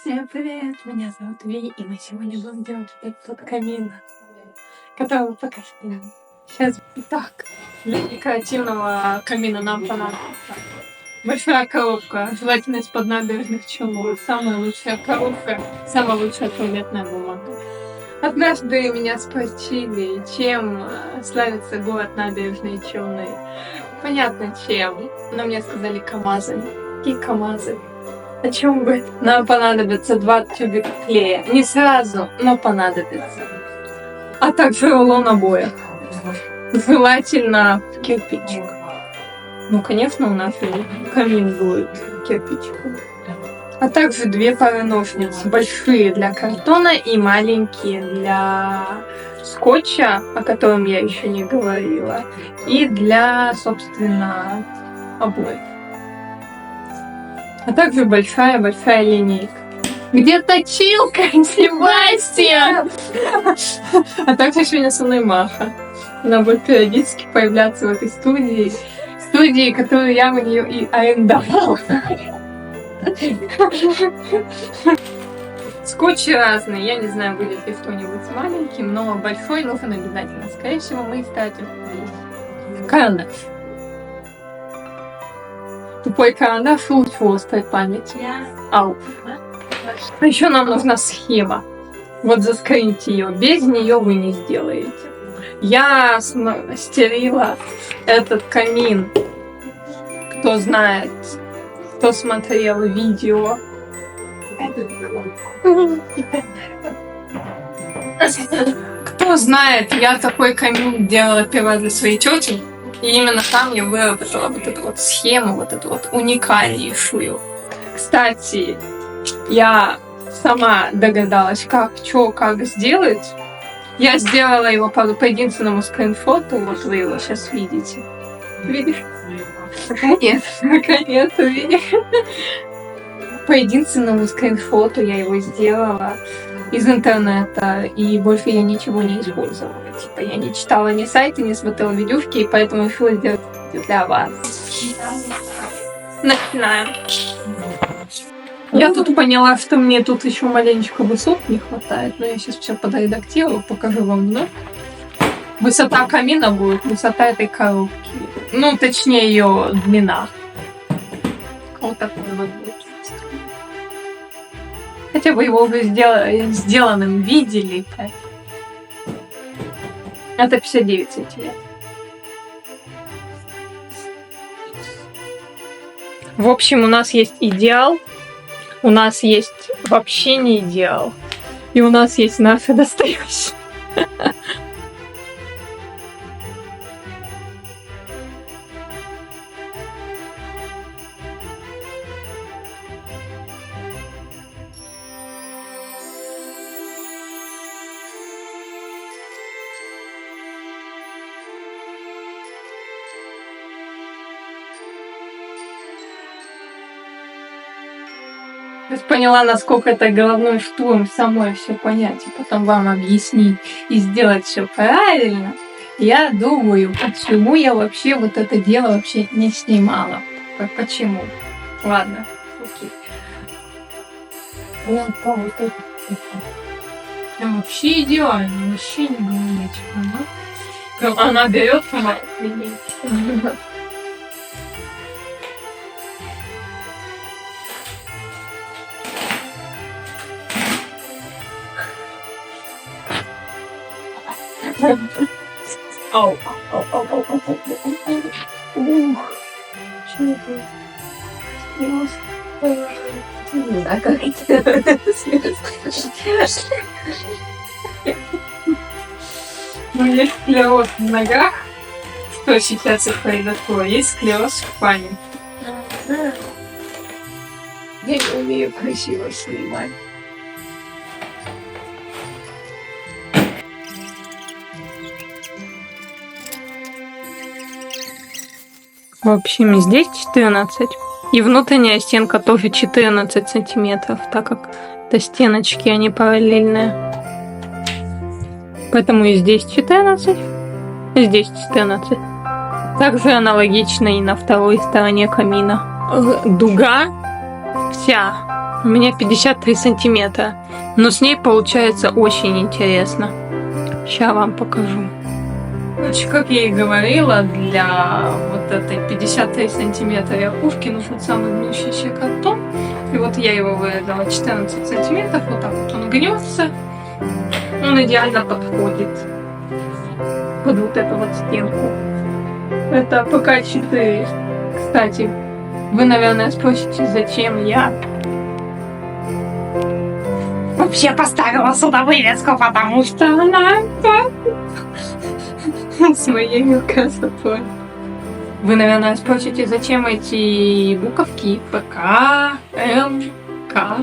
Всем привет, меня зовут Ви, и мы сегодня будем делать тот камин, который вы покажете. Сейчас так, для декоративного камина нам понадобится большая коробка, желательно из-под набережных Челнов. Самая лучшая коробка, самая лучшая туалетная бумага. Однажды меня спросили, чем славится город Набережные Челны. Понятно чем, но мне сказали КамАЗы. Какие КамАЗы? О чем бы? Нам понадобится 2 тюбика клея. Не сразу, но понадобится. А также рулон обоев. Желательно кирпичик. Ну, конечно, у нас и камин будет кирпичиком. А также 2 пары ножниц. Большие для картона и маленькие для скотча, о котором я еще не говорила. И для, собственно, обоев. А также большая-большая линейка. Где точилка, Себастьян? А также сегодня со мной Маша. Она будет периодически появляться в этой студии, которую я у нее и арендовала. Скотчи разные. Я не знаю, будет ли что-нибудь маленьким, но большой нужен обязательно. Скорее всего, мы истратим карандаш. Тупой карандаш лучше острой памяти. Ау. А еще нам нужна схема. Вот заскриньте ее. Без нее вы не сделаете. Я стерила этот камин. Кто знает, кто смотрел видео. Кто знает, я такой камин делала первый раз для своей тети. И именно там я выработала вот эту вот схему, вот эту вот уникальнейшую. Кстати, я сама догадалась, как сделать. Я сделала его по единственному скриншоту, вот вы его сейчас видите. Видишь? Наконец-то видишь. По единственному скриншоту я его сделала из интернета, и больше я ничего не использовала. Типа я не читала ни сайты, не смотрела видюшки, и поэтому решила сделать для вас. Начинаем. Я тут поняла, что мне тут еще маленечко высот не хватает, но я сейчас все подредактирую, покажу вам, да? Высота камина будет, высота этой коробки. Ну, точнее, ее длина. Вот такой вот будет. Хотя бы его уже сделанным видели. Это 59 сантиметров. В общем, у нас есть идеал, у нас есть вообще не идеал, и у нас есть наше настоящее. Я поняла, насколько это головной штурм самой все понять, и потом вам объяснить и сделать все правильно. Я думаю, почему я вообще вот это дело вообще не снимала. Почему? Ладно, окей. Там вообще идеально, вообще не говорить. Она берет сама. Ау. Что это? Не знаю, как это. Ну, есть склероз в ногах. Что сейчас и произошло? Есть склероз в спине. Я не умею красиво снимать. В общем, здесь 14. И внутренняя стенка тоже 14 сантиметров, так как это стеночки, они параллельные. Поэтому и здесь 14, и здесь 14. Также аналогично и на второй стороне камина. Дуга вся У меня 53 сантиметра, но с ней получается очень интересно. Сейчас вам покажу. Значит, как я и говорила, для вот этой 53 сантиметра ракушки нужен самый гнущийся картон. И вот я его вырезала 14 сантиметров, вот так вот он гнется. Он идеально подходит под вот эту вот стенку. Это ПК-4. Кстати, вы, наверное, спросите, зачем я вообще поставила сюда вывеску, потому что она с моей красотой. Вы, наверное, спросите, зачем эти буковки ПК, М, К.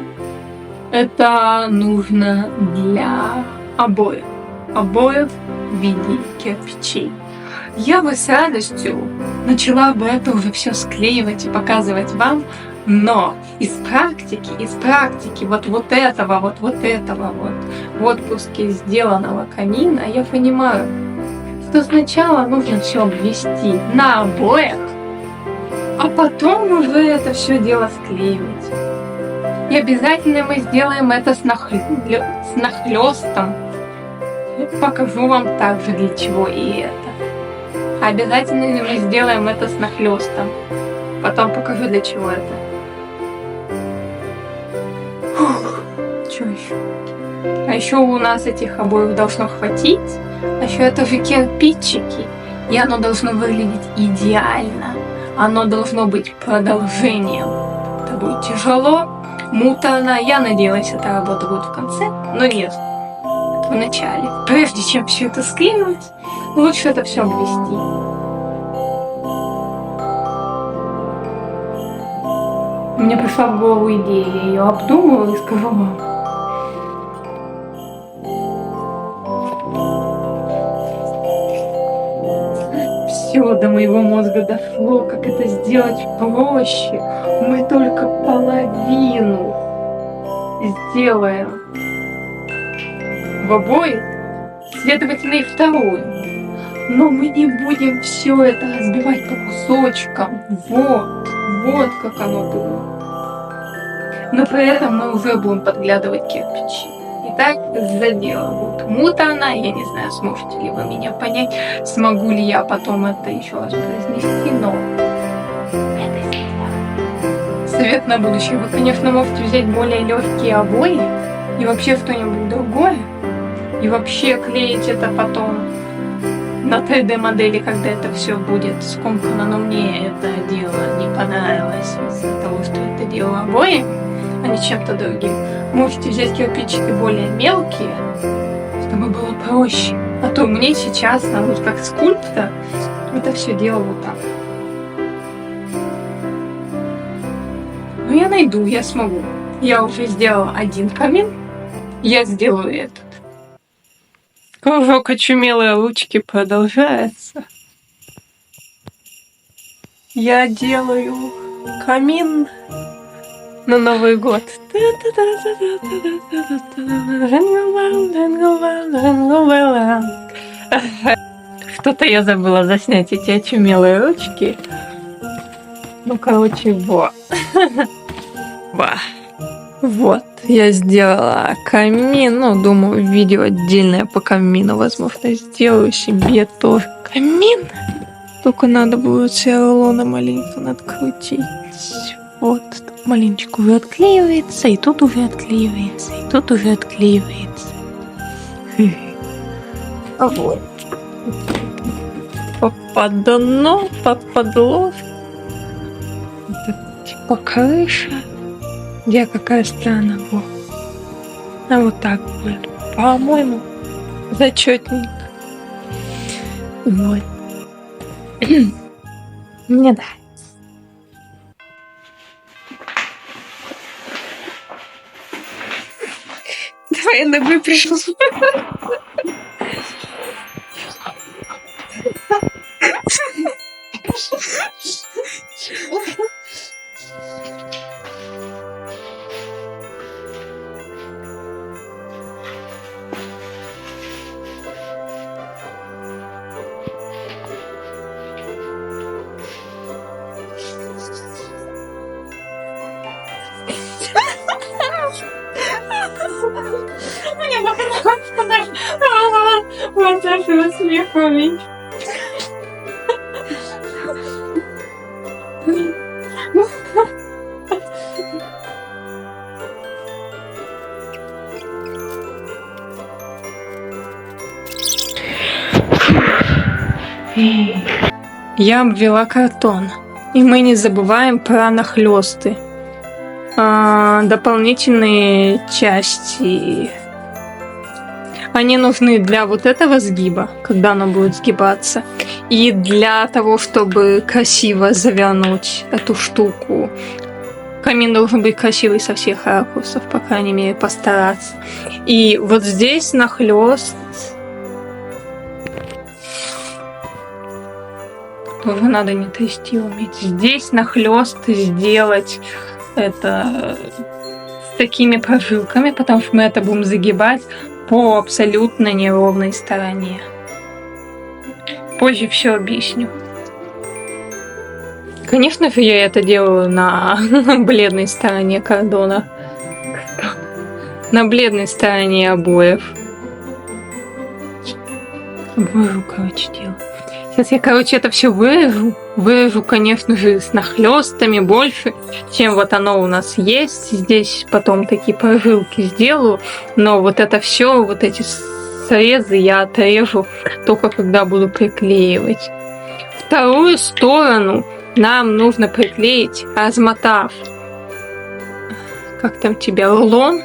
Это нужно для обоев. Обоев в виде кирпичей. Я бы с радостью начала бы это уже все склеивать и показывать вам, но из практики вот этого в отпуске сделанного камина я понимаю, что сначала нужно все обвести на обоях, а потом уже это все дело склеивать. И обязательно мы сделаем это с нахлёстом. Покажу вам также, для чего и это. Обязательно мы сделаем это с нахлёстом. Потом покажу, для чего это. Фух, что еще? А еще у нас этих обоев должно хватить. А еще это же кирпичики. И оно должно выглядеть идеально. Оно должно быть продолжением. Это будет тяжело, муторно. Я надеялась, эта работа будет в конце, но нет. В начале. Прежде чем все это склеивать, лучше это все обвести. Мне пришла в голову идея, я ее обдумала и скажу вам. Все до моего мозга дошло, как это сделать проще. Мы только половину сделаем в обоих, следовательно, и вторую. Но мы не будем все это разбивать по кусочкам. Вот как оно было. Но при этом мы уже будем подглядывать кирпичи. Итак, за дело будет муторно. Я не знаю, сможете ли вы меня понять, смогу ли я потом это еще раз произнести, но это сделаем. Совет на будущее. Вы, конечно, можете взять более легкие обои и вообще что-нибудь другое. И вообще клеить это потом на 3D модели, когда это все будет скомкано, но мне это дело не понравилось из-за того, что это дело обои, а не чем-то другим. Можете взять кирпичики более мелкие, чтобы было проще. А то мне сейчас, вот как скульптор, это все дело вот так. Но я найду, я смогу. Я уже сделала один камин, я сделаю этот. Кружок очумелые ручки продолжается. Я делаю камин на Новый год. Что-то я забыла заснять эти очумелые ручки. Ну, короче, вот. Вот, я сделала камин. Ну, думаю, видео отдельное по камину, возможно, сделаю себе тоже камин. Только надо будет все рулоны маленько надкрутить. Вот, тут маленечко уже отклеивается, и тут уже отклеивается, и тут уже отклеивается. А вот. Попадно, попадло. Это типа крыша. Где какая сторона? Вот. А вот так будет. По-моему, зачетненько. Вот. Мне нравится. Давай я ногой пришел. вашего смеха уметь. Я обвела картон. И мы не забываем про нахлёсты. Дополнительные части. Они нужны для вот этого сгиба, когда оно будет сгибаться. И для того, чтобы красиво завернуть эту штуку. Камин должен быть красивый со всех ракурсов, по крайней мере, постараться. И вот здесь нахлёст тоже надо не трясти уметь. Здесь нахлёст сделать это с такими прожилками, потому что мы это будем загибать по абсолютно неровной стороне. Позже все объясню. Конечно же, я это делаю на бледной стороне кордона. На бледной стороне обоев. Обвожу, короче, дело. Сейчас я, короче, это все вырежу. Вырежу, конечно же, с нахлёстами больше, чем вот оно у нас есть. Здесь потом такие прожилки сделаю. Но вот это все, вот эти срезы я отрежу только когда буду приклеивать. Вторую сторону нам нужно приклеить, размотав, как там тебя, рулон.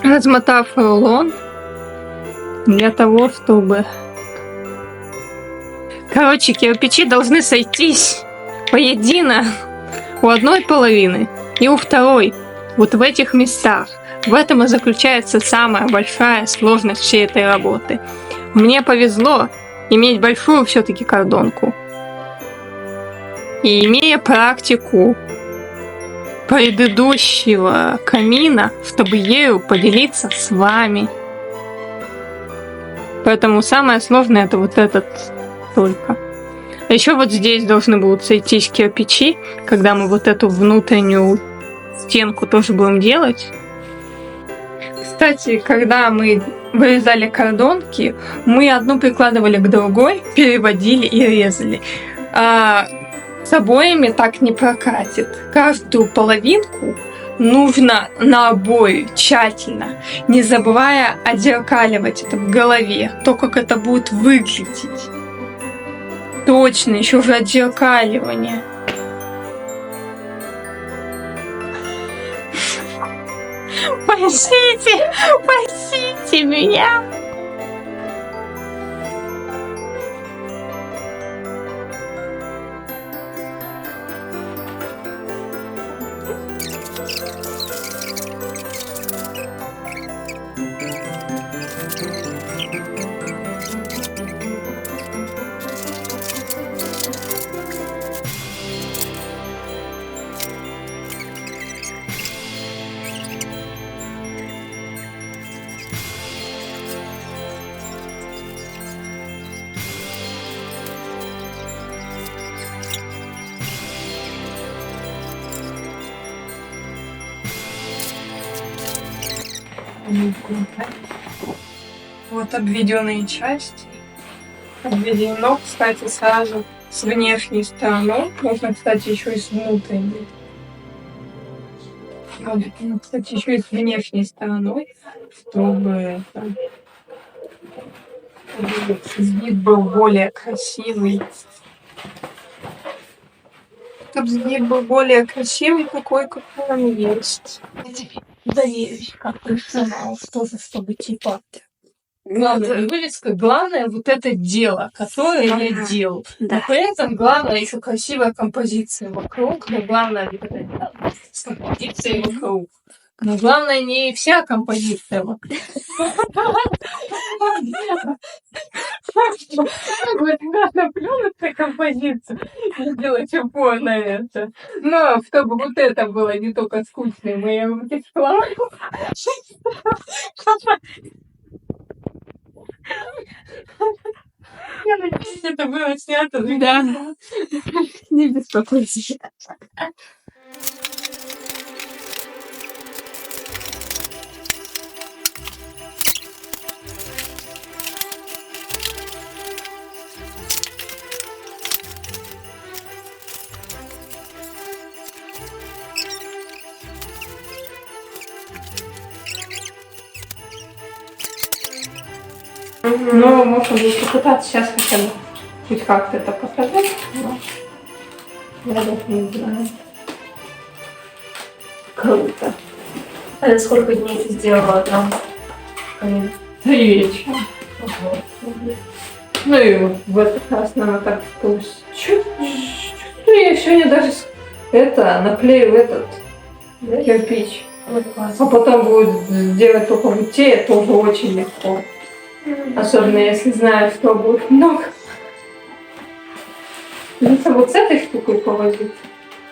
Размотав рулон для того, чтобы... Короче, кирпичи должны сойтись воедино у одной половины и у второй. Вот в этих местах. В этом и заключается самая большая сложность всей этой работы. Мне повезло иметь большую все-таки кордонку. И имея практику предыдущего камина, чтобы ею поделиться с вами. Поэтому самое сложное это вот этот только. А еще вот здесь должны будут сойтись кирпичи, когда мы вот эту внутреннюю стенку тоже будем делать. Кстати, когда мы вырезали кордонки, мы одну прикладывали к другой, переводили и резали. А с обоями так не прокатит. Каждую половинку нужно на обои тщательно, не забывая отзеркаливать это в голове, то, как это будет выглядеть. Точно, еще же отзеркаливание. Спасите! Спасите меня! Вот обведенные части. Обведено, кстати, сразу с внешней стороны. Можно, кстати, еще и с внутренней. Кстати, еще и с внешней стороной, чтобы вид был более красивый. Чтобы вид был более красивый, такой, какой он есть. Доверюсь, как персонал, тоже, чтобы типа... Главное, вывеска, главное вот это дело, которое я делаю. Да. Но при этом главное еще красивая композиция вокруг, но главное вот это дело с композицией вокруг. Но главное не вся композиция вокруг. Надо плюнуть на композицию и сделать упор на это. Но чтобы вот это было не только скучной моей руки школы. Я надеюсь, это было снято. Да. Не беспокойся. Ну, можно будет попытаться сейчас хотя бы хоть как-то это показать. Но я даже не знаю. Круто. А за сколько дней ты сделала там камин? 3 вечера. Ого. Ну и вот в этот раз, наверное, так получилось. Чё я сегодня даже это наклею этот кирпич. Ой, А классно. потом будет делать только вот те, это уже очень легко. Особенно если знаю, что будет много. Надо вот с этой штукой повозить.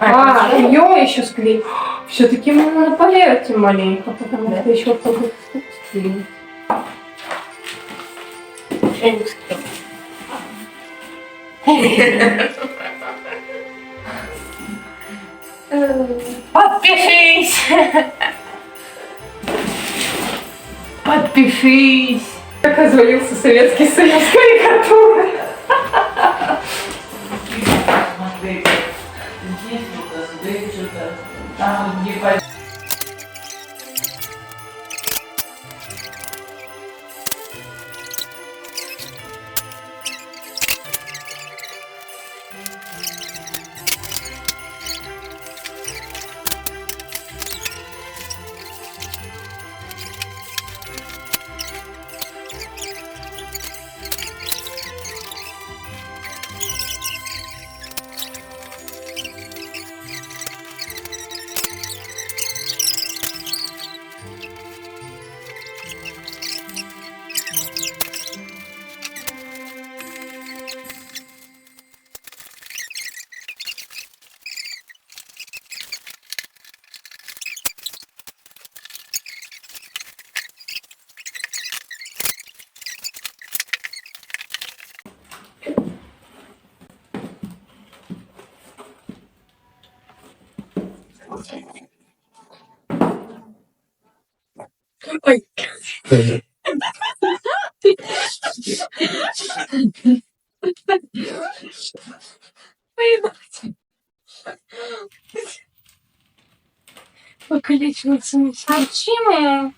Ее еще склеить. Все-таки надо полезть маленько, потому что еще только склеить. Я не успела. Подпишись! Подпишись! Как развалился Советский Союз карикатуры. Смотри, здесь что-то, там где Ой. Поебать. Покалечила смысл. А почему?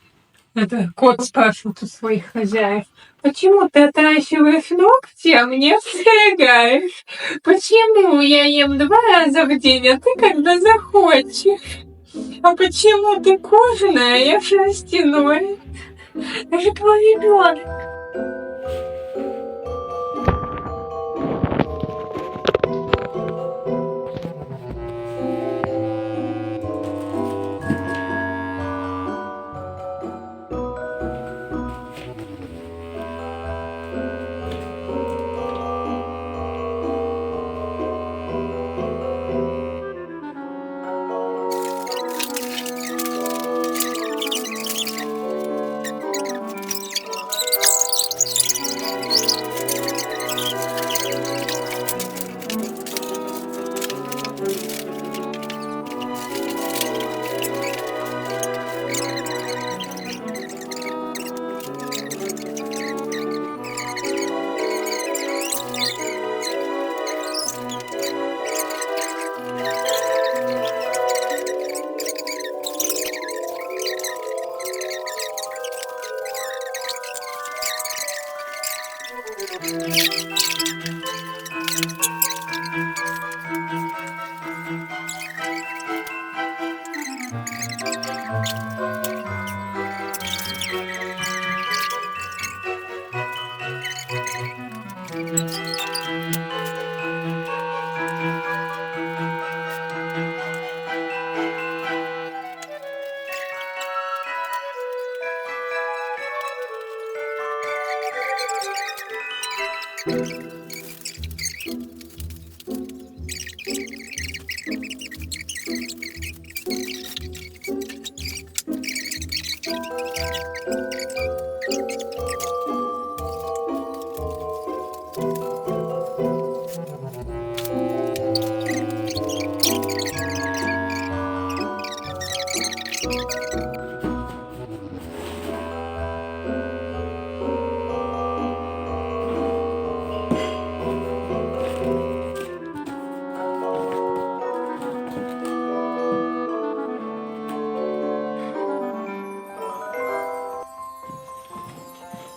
Это кот спрашивает у своих хозяев. Почему ты отращиваешь ногти, а мне стригаешь? Почему я ем 2 раза в день, а ты когда захочешь? А почему ты кожаная, а я шерстяной? Я же твой ребенок.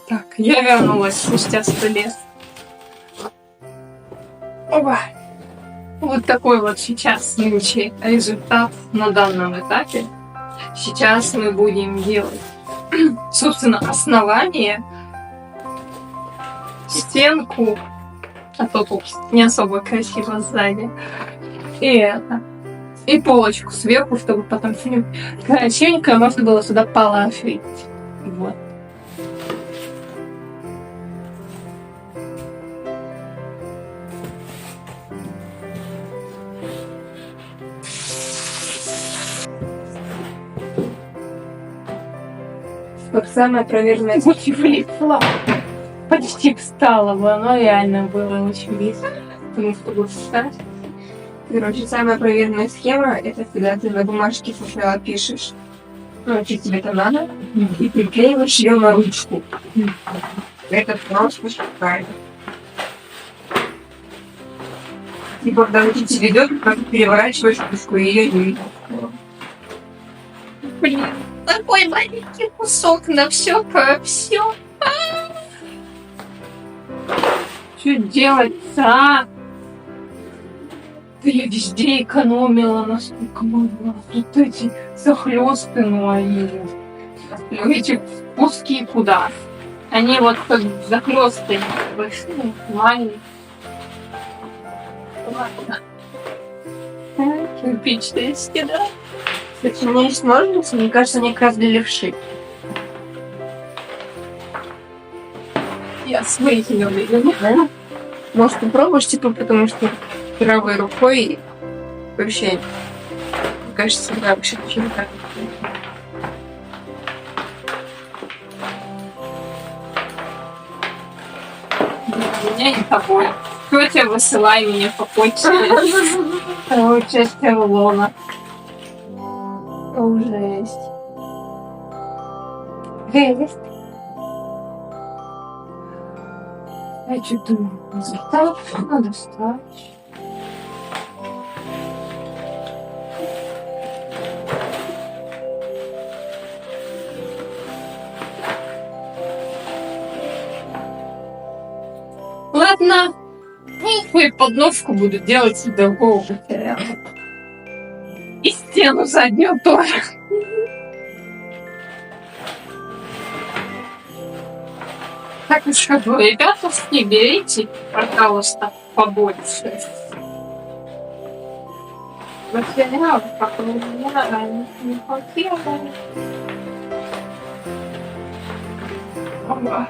Так, я вернулась спустя 100 лет. Опа. Вот такой вот сейчас нынче результат на данном этапе. Сейчас мы будем делать, собственно, основание, стенку, а то тут не особо красиво сзади. И это. И полочку сверху, чтобы потом красивенько можно было сюда положить. Вот. Как самое проверенное. Очень влипла. Почти встала бы, но реально было очень близко. Потому что буду встать. Короче, самая проверенная схема — это когда ты на бумажке сначала пишешь, ну, что тебе там надо, и приклеиваешь ее на ручку. Это просто шикарно. Типа, когда учитель идет, просто переворачиваешь ручку, и ее не видно. Блин, такой маленький кусок на все про все. Что делать-то, а? Да я везде экономила, насколько могла. Тут эти захлёсты, ну они эти узкие куда? Они вот как захлёсты большие, маленькие. Ладно. Кирпичная стена. Кстати, у меня есть ножницы, мне кажется, они как раз для левши. Я своих не увидела. Да? Может, попробуешь, типа, потому что правой рукой вообще, мне кажется, да, вообще ничего не так. У меня не тобой. Тетя, высылай меня по почте. Вторую часть рулона. Жесть. Жесть. Я что думаю, так надо встать. Ладно, и подножку буду делать из другого материала. И стену заднюю тоже. Так уж скажу, ребята, не берите, пожалуйста, побольше. Материал, который мне раньше не хватило. Ага.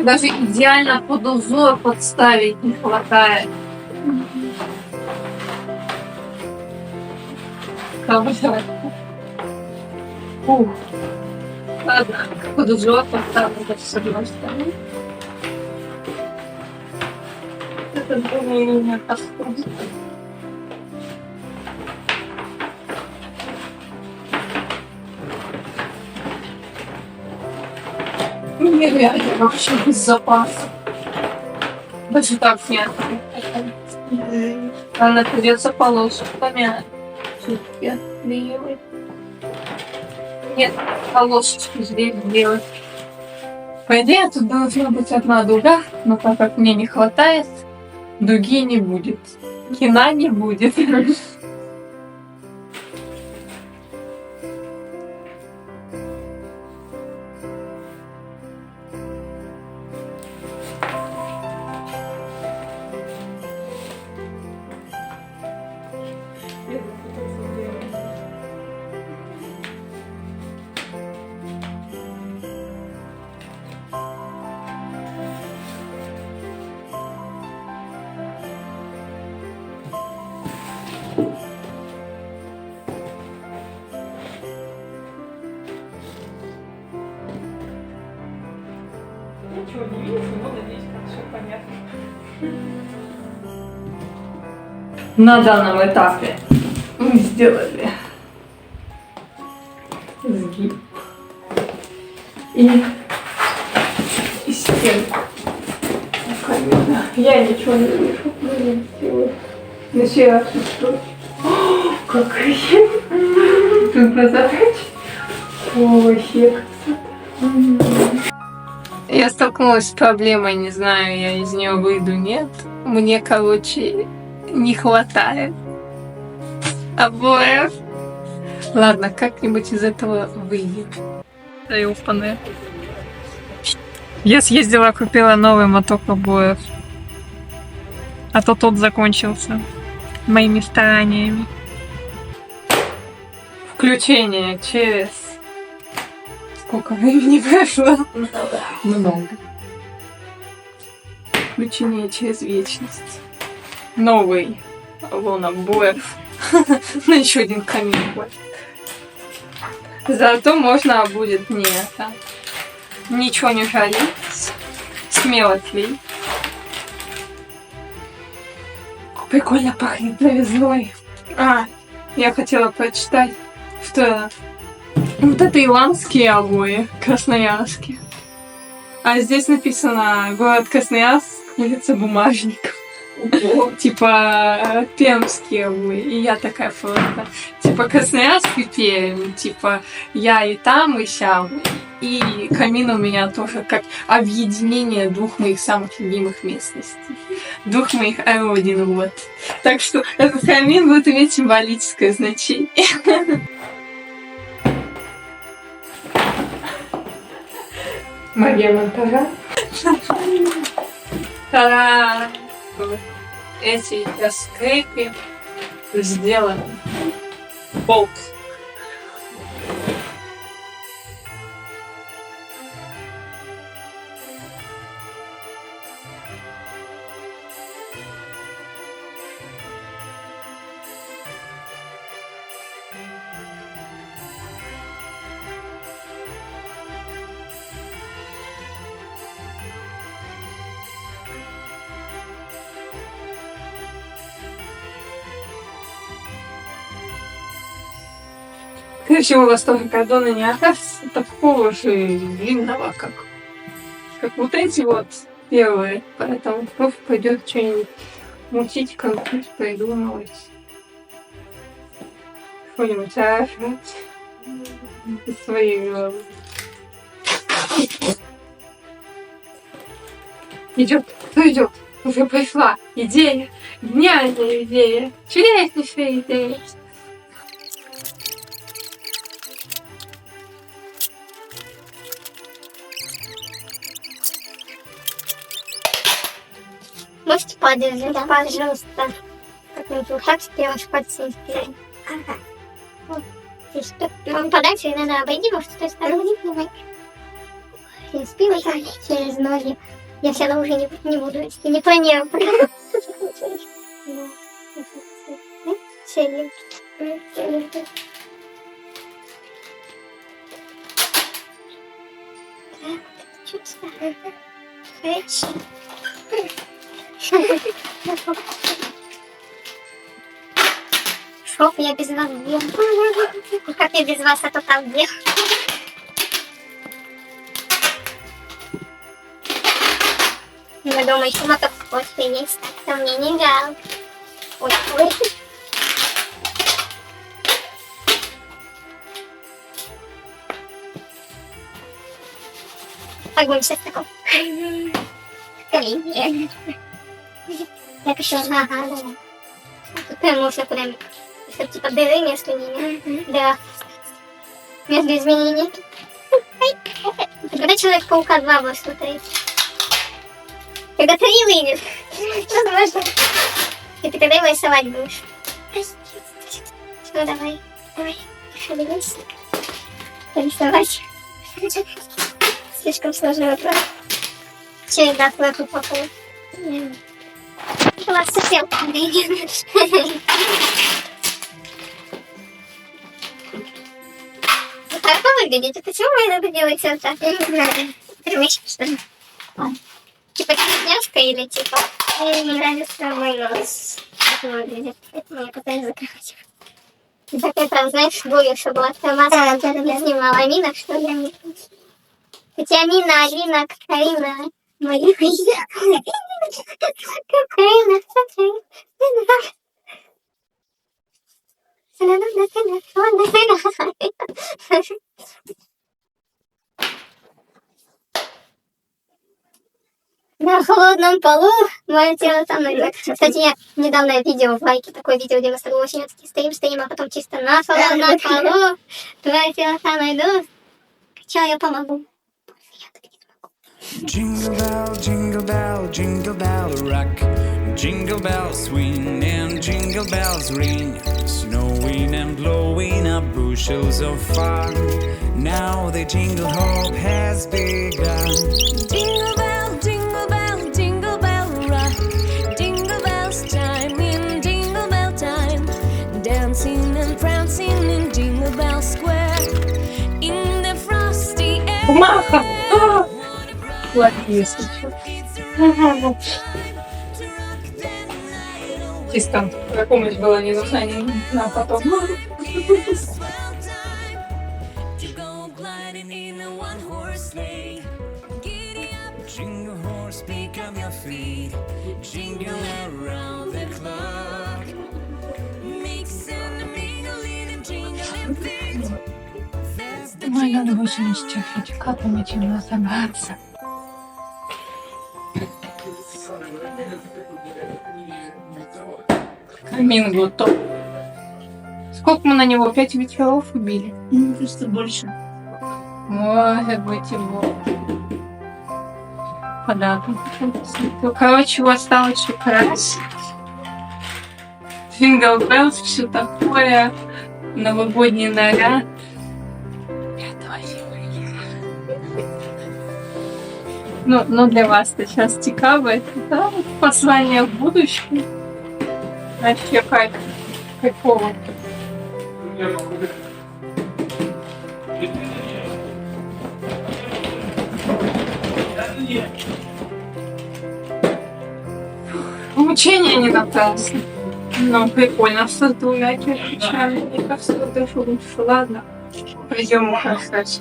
Даже идеально под узор подставить не хватает. Ух. Ладно, под узор поставлю с одной стороны. Это более-менее подходит. Нереально вообще без запаса. Даже так нет. Она придется полоску помять. Все-таки отклеивать. Нет, полосочку здесь делать. По идее, тут должна быть одна дуга, но так как мне не хватает, дуги не будет. Кина не будет. Ничего не видите, но надеюсь, как все понятно. На данном этапе мы сделали сгиб и стенку. Я ничего не вижу, но я сделаю. На сей раз устроить. Какая? Тут позадач? Вообще красота. Я столкнулась с проблемой, не знаю, я из нее выйду, нет. Мне, короче, не хватает обоев. Ладно, как-нибудь из этого выйдем. Заёбанная. Я съездила, купила новый моток обоев. А то тот закончился. Моими стараниями. Включение через... Сколько времени прошло? Много. Включение через вечность. Новый лон обоев. На еще один камин хватит. Зато можно будет не это. Ничего не жалеть. Смело тлей. Прикольно пахнет новизной. Я хотела прочитать, что вот это иландские обои, красноярские. А здесь написано город Красноярск, улица Бумажников. Типа пермские обои. И я такая просто. Типа Красноярск и Пермь. Типа я и там, и сям. И камин у меня тоже как объединение двух моих самых любимых местностей. Двух моих родин, вот. Так что этот камин будет иметь символическое значение. Магия монтажа. Та-дам! Эти скрепы сделаны. Болт. Короче, у вас тоже кордона не окажется такого же длинного, как вот эти вот первые. Поэтому просто пойдет что-нибудь мутить, крутить, придумывать. Что-нибудь рожать из своей головы. Идет, кто идет? Уже пришла идея, гениальная идея, чудеснейшая идея. Можете подержать, да, пожалуйста. Как-нибудь так сделаешь под сессией. Ага. Вот. И что? Вам подальше и надо обойди, может, с той стороны. Через спину, через ноги. Я все равно уже не буду, если не планирую. Шоп, я без вас где? Как я без вас, а то там где? Вы думаете, моток кофе есть? Так мне не жалко. Ой, ой. Огонь сейчас такой. Так еще, ага, да. Тут прям можно прям, чтобы типа дыры между ними. Да. Между изменениями. Когда Человек-паука 2 будет смотреть. Когда 3 выйдет. Возможно. И ты тогда его рисовать будешь. Ну давай. Давай. Шевелись. Рисовать. Слишком сложный вопрос. Череда флэп упаковка. У вас совсем не. Вот так выглядит. Почему вы это делаете вот так? Я не знаю. Привычка, что ли? Типа княжка или типа... Мне не нравится мой нос. Как выглядит. Это я пытаюсь закрывать. Так это, знаешь, болью, что была такая маска, я снимала. Амина, что ли? Хотя Амина, Алина, Карина... Моя Карина. на холодном полу, мое тело там найдет. Кстати, я недавно видел в лайке такое видео, где мы с тобой очень стоим, а потом чисто на холодном полу, твое тело там найдут. Че, я помогу. Jingle bell rock. Jingle bells swing and jingle bells ring. Snowing and blowing up bushels of fun. Now the jingle hop has begun. Jingle bell, jingle bell, jingle bell rock. Jingle bells chime in jingle bell time. Dancing and prancing in Jingle Bell Square. In the frosty air. Маха! Лакисочка. Чисто помощь была не нужна, не нужна потом. To go gliding in a one-horse sleigh. Giddy up, Jingle horse, pick up your feet. Jingle around the clock. mix and mingle in jingling feet. There's the Ой, надо больше не чахать, как мы чем разобраться. Камин готов. Сколько мы на него? 5 вечеров убили? Мне кажется, больше. Может быть, его подарок. Короче, его осталось еще красить. Джингл Беллс, все такое. Новогодний наряд. 5 февраля. Ну, для вас-то сейчас цікаво. Это послание в будущее. Вообще кайфово. Мучения не напрасно. Но прикольно с двумя кирпичами. Мне кажется, даже лучше. Ладно, пойдем ухаживать.